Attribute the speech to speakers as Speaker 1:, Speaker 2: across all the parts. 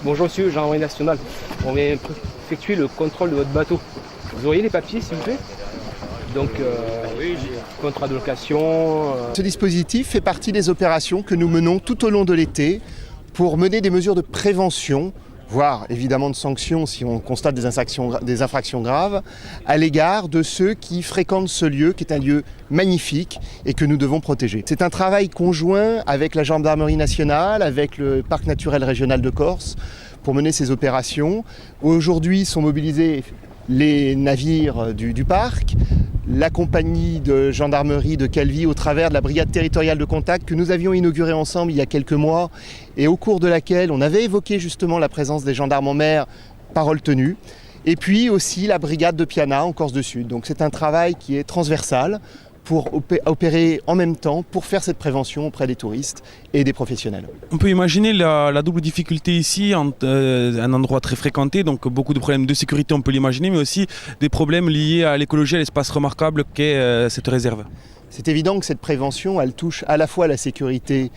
Speaker 1: Bonjour monsieur, gendarmerie nationale. On vient effectuer le contrôle de votre bateau. Vous auriez les papiers s'il vous plaît? Donc, oui, contrat de location.
Speaker 2: Ce dispositif fait partie des opérations que nous menons tout au long de l'été pour mener des mesures de prévention, voire évidemment de sanctions si on constate des infractions graves, à l'égard de ceux qui fréquentent ce lieu qui est un lieu magnifique et que nous devons protéger. C'est un travail conjoint avec la gendarmerie nationale, avec le parc naturel régional de Corse pour mener ces opérations. Aujourd'hui sont mobilisés les navires du parc, la compagnie de gendarmerie de Calvi au travers de la brigade territoriale de contact que nous avions inaugurée ensemble il y a quelques mois et au cours de laquelle on avait évoqué justement la présence des gendarmes en mer, parole tenue, et puis aussi la brigade de Piana en Corse du Sud. Donc c'est un travail qui est transversal pour opérer en même temps, pour faire cette prévention auprès des touristes et des professionnels.
Speaker 3: On peut imaginer la double difficulté ici, un endroit très fréquenté, donc beaucoup de problèmes de sécurité, on peut l'imaginer, mais aussi des problèmes liés à l'écologie, à l'espace remarquable qu'est cette réserve.
Speaker 2: C'est évident que cette prévention, elle touche à la fois la sécurité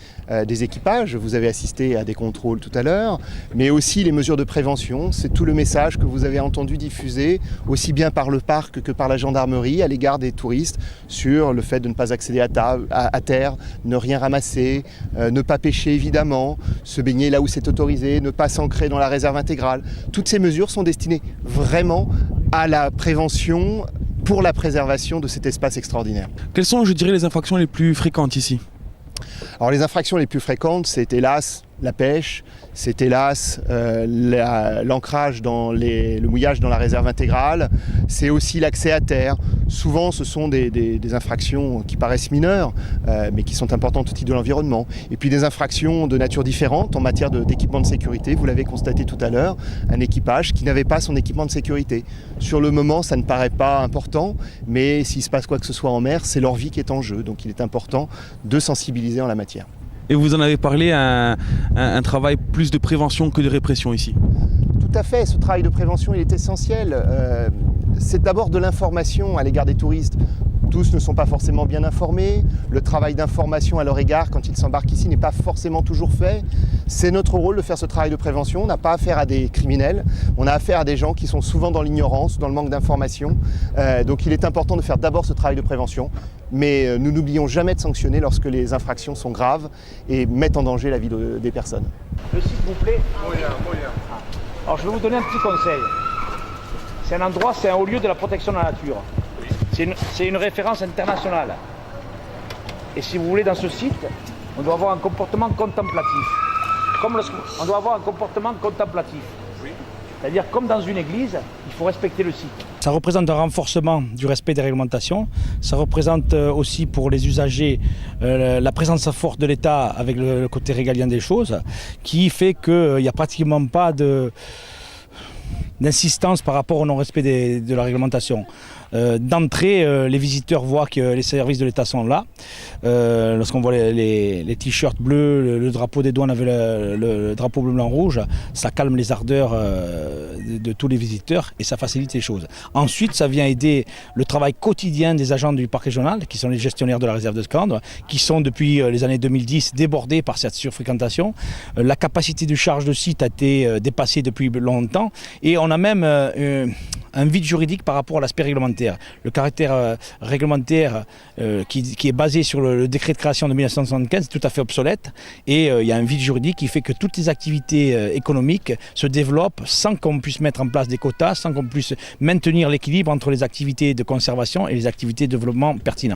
Speaker 2: des équipages, vous avez assisté à des contrôles tout à l'heure, mais aussi les mesures de prévention. C'est tout le message que vous avez entendu diffuser, aussi bien par le parc que par la gendarmerie, à l'égard des touristes, sur le fait de ne pas accéder à terre, ne rien ramasser, ne pas pêcher évidemment, se baigner là où c'est autorisé, ne pas s'ancrer dans la réserve intégrale. Toutes ces mesures sont destinées vraiment à la prévention, pour la préservation de cet espace extraordinaire.
Speaker 3: Quelles sont, je dirais, les infractions les plus fréquentes ici?
Speaker 2: Alors les infractions les plus fréquentes, c'est hélas la pêche, c'est hélas l'ancrage le mouillage dans la réserve intégrale, c'est aussi l'accès à terre. Souvent ce sont des infractions qui paraissent mineures, mais qui sont importantes au titre de l'environnement. Et puis des infractions de nature différente en matière d'équipement de sécurité. Vous l'avez constaté tout à l'heure, un équipage qui n'avait pas son équipement de sécurité. Sur le moment, ça ne paraît pas important, mais s'il se passe quoi que ce soit en mer, c'est leur vie qui est en jeu. Donc il est important de sensibiliser en la matière.
Speaker 3: Et vous en avez parlé, un travail plus de prévention que de répression ici?
Speaker 2: Tout à fait, ce travail de prévention il est essentiel. C'est d'abord de l'information à l'égard des touristes. Tous ne sont pas forcément bien informés. Le travail d'information à leur égard quand ils s'embarquent ici n'est pas forcément toujours fait. C'est notre rôle de faire ce travail de prévention. On n'a pas affaire à des criminels, on a affaire à des gens qui sont souvent dans l'ignorance, dans le manque d'information. Donc il est important de faire d'abord ce travail de prévention, mais nous n'oublions jamais de sanctionner lorsque les infractions sont graves et mettent en danger la vie des personnes.
Speaker 4: Le s'il vous plaît. Alors je vais vous donner un petit conseil. C'est un endroit, c'est un haut lieu de la protection de la nature. C'est une référence internationale. Et si vous voulez, dans ce site, on doit avoir un comportement contemplatif. On doit avoir un comportement contemplatif. C'est-à-dire, comme dans une église, il faut respecter le site.
Speaker 5: Ça représente un renforcement du respect des réglementations. Ça représente aussi pour les usagers la présence forte de l'État avec le côté régalien des choses, qui fait qu'il n'y a pratiquement pas d'insistance par rapport au non-respect de la réglementation. D'entrée, les visiteurs voient que les services de l'État sont là. Lorsqu'on voit les t-shirts bleus, le drapeau des douanes avec le drapeau bleu, blanc, rouge, ça calme les ardeurs de tous les visiteurs et ça facilite les choses. Ensuite, ça vient aider le travail quotidien des agents du parc régional, qui sont les gestionnaires de la réserve de Scandre, qui sont depuis les années 2010 débordés par cette surfréquentation. La capacité de charge de site a été dépassée depuis longtemps et on a même un vide juridique par rapport à l'aspect réglementaire. Le caractère réglementaire qui est basé sur le décret de création de 1975 est tout à fait obsolète et il y a un vide juridique qui fait que toutes les activités économiques se développent sans qu'on puisse mettre en place des quotas, sans qu'on puisse maintenir l'équilibre entre les activités de conservation et les activités de développement pertinentes.